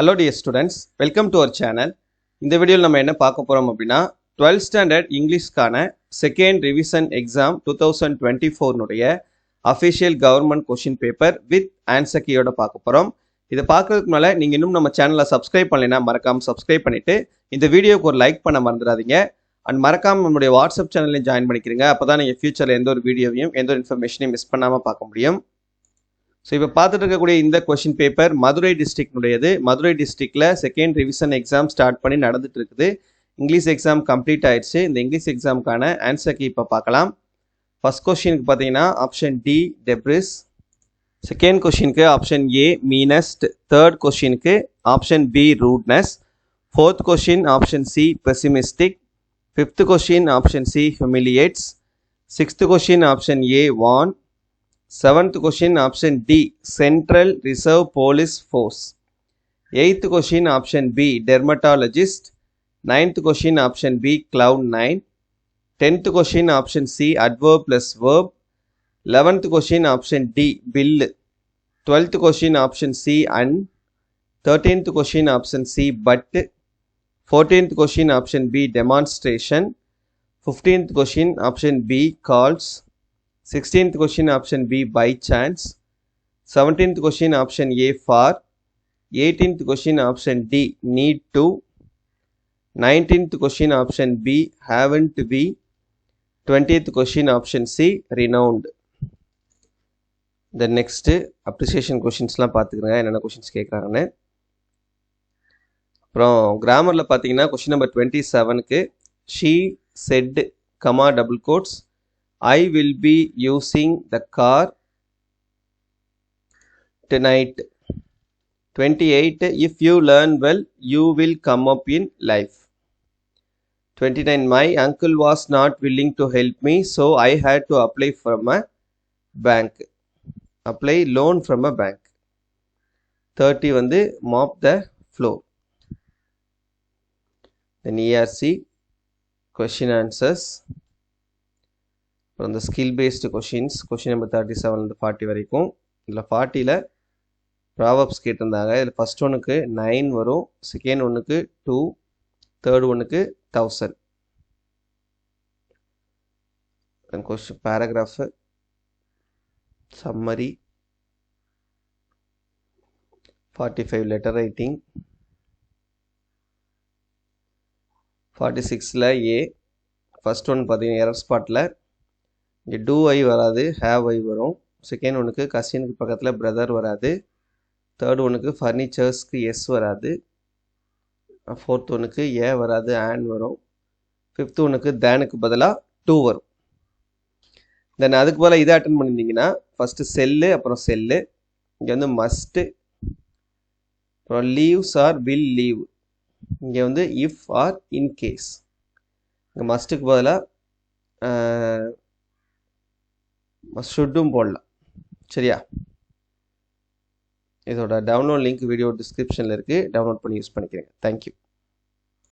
Hello dear students, welcome to our channel. இந்த வீடியோவில் நம்ம என்ன பார்க்க போறோம் அப்படின்னா 12th standard இங்கிலீஷ்கான செகண்ட் ரிவிஷன் எக்ஸாம் 2024 னுடைய official government question paper with answer கீயோட பார்க்க போறோம். இதை பார்க்கறதுக்கு முன்னால நீங்க இன்னும் நம்ம சேனலை சப்ஸ்கிரைப் பண்ணலைன்னா மறக்காம சப்ஸ்கிரைப் பண்ணிட்டு இந்த வீடியோக்கு ஒரு லைக் பண்ண மறந்துடாதீங்க. அண்ட் மறக்காம நம்மளுடைய வாட்ஸ்அப் சேனலையும் ஜாயின் பண்ணிக்கிறீங்க. அப்பதான் நீங்க ஃபியூச்சர்ல எந்த ஒரு வீடியோவையும் எந்த ஒரு இன்ஃபர்மேஷனையும் மிஸ் பண்ணாம பார்க்க முடியும். ஸோ இப்போ பார்த்துட்டு இருக்கக்கூடிய இந்த கொஷின் பேப்பர் மதுரை டிஸ்ட்ரிக்னுடையது. மதுரை டிஸ்ட்ரிக்டில் செகண்ட் ரிவிஷன் எக்ஸாம் ஸ்டார்ட் பண்ணி நடந்துட்டு இருக்குது. இங்கிலீஷ் எக்ஸாம் கம்ப்ளீட் ஆயிடுச்சு. இந்த இங்கிலீஷ் எக்ஸாமுக்கான ஆன்சர் கீ இப்போ பார்க்கலாம். ஃபர்ஸ்ட் கொஸ்டினுக்கு பார்த்தீங்கன்னா ஆப்ஷன் டி டெப்ரிஸ், செகண்ட் கொஸ்டினுக்கு ஆப்ஷன் ஏ மீனஸ்ட், தேர்ட் கொஸ்டினுக்கு option B rudeness, fourth question option C pessimistic, fifth question option C humiliates, sixth question option A vain, seventh question option D Central Reserve Police Force, eighth question option B Dermatologist, ninth question option B Cloud9, 10th question option C Adverb plus Verb, 11th question option D Bill, 12th question option C and, 13th question option C but, 14th question option B Demonstration, 15th question option B Calls, 16th question option B by chance, 17th question option A for, 18th question option D need to, 19th question option B haven't we, 20th question option C renowned. The next appreciation questionsலாம் பார்த்துக்கிறேங்க என்னென்ன questions கேட்குறாங்கன்னு. அப்புறம் கிராமரில் பார்த்தீங்கன்னா question number 27க்கு she said comma double quotes I will be using the car tonight. 28 if you learn well you will come up in life. 29 my uncle was not willing to help me so I had to apply from a bank. Apply loan from a bank. 30 வந்து mop the floor. Then ERC question answers. அப்புறம் இந்த skill based questions question number 37 40 வரைக்கும். இதில் 40ல் Proverbs கேட்டிருந்தாங்க. இதில் first ஒன்றுக்கு 9 வரும், second ஒன்றுக்கு 2, தேர்ட் ஒன்றுக்கு 1000. Question paragraph summary, 45 letter writing, 46ல் ஏ ஃபர்ஸ்ட் ஒன் பார்த்தீங்கன்னா எரர் ஸ்பாட்டில் இங்கே டூ ஐ வராது, ஹேவ் ஐ வரும். செகண்ட் ஒன்றுக்கு கசினுக்கு பக்கத்தில் பிரதர் வராது, தேர்ட் ஒன்றுக்கு ஃபர்னிச்சர்ஸ்க்கு எஸ் வராது, ஃபோர்த் ஒன்றுக்கு ஏ வராது ஆன் வரும், ஃபிஃப்த் ஒன்றுக்கு தேனுக்கு பதிலாக 2 வரும். தென் அதுக்கு பதிலாக இதை அட்டன் பண்ணியிருந்தீங்கன்னா ஃபஸ்ட்டு செல்லு, அப்புறம் செல்லு, இங்கே வந்து மஸ்ட்டு, அப்புறம் லீவ்ஸ் ஆர் வில் லீவ், இங்கே வந்து இஃப் ஆர் இன்கேஸ். இங்கே மஸ்ட்டுக்கு பதிலாக ஷுட்டும் போடலாம். சரியா? இதோட டவுன்லோட் லிங்க் வீடியோ டிஸ்கிரிப்ஷனில் இருக்குது, டவுன்லோட் பண்ணி யூஸ் பண்ணிக்கிறேங்க. தேங்க்யூ.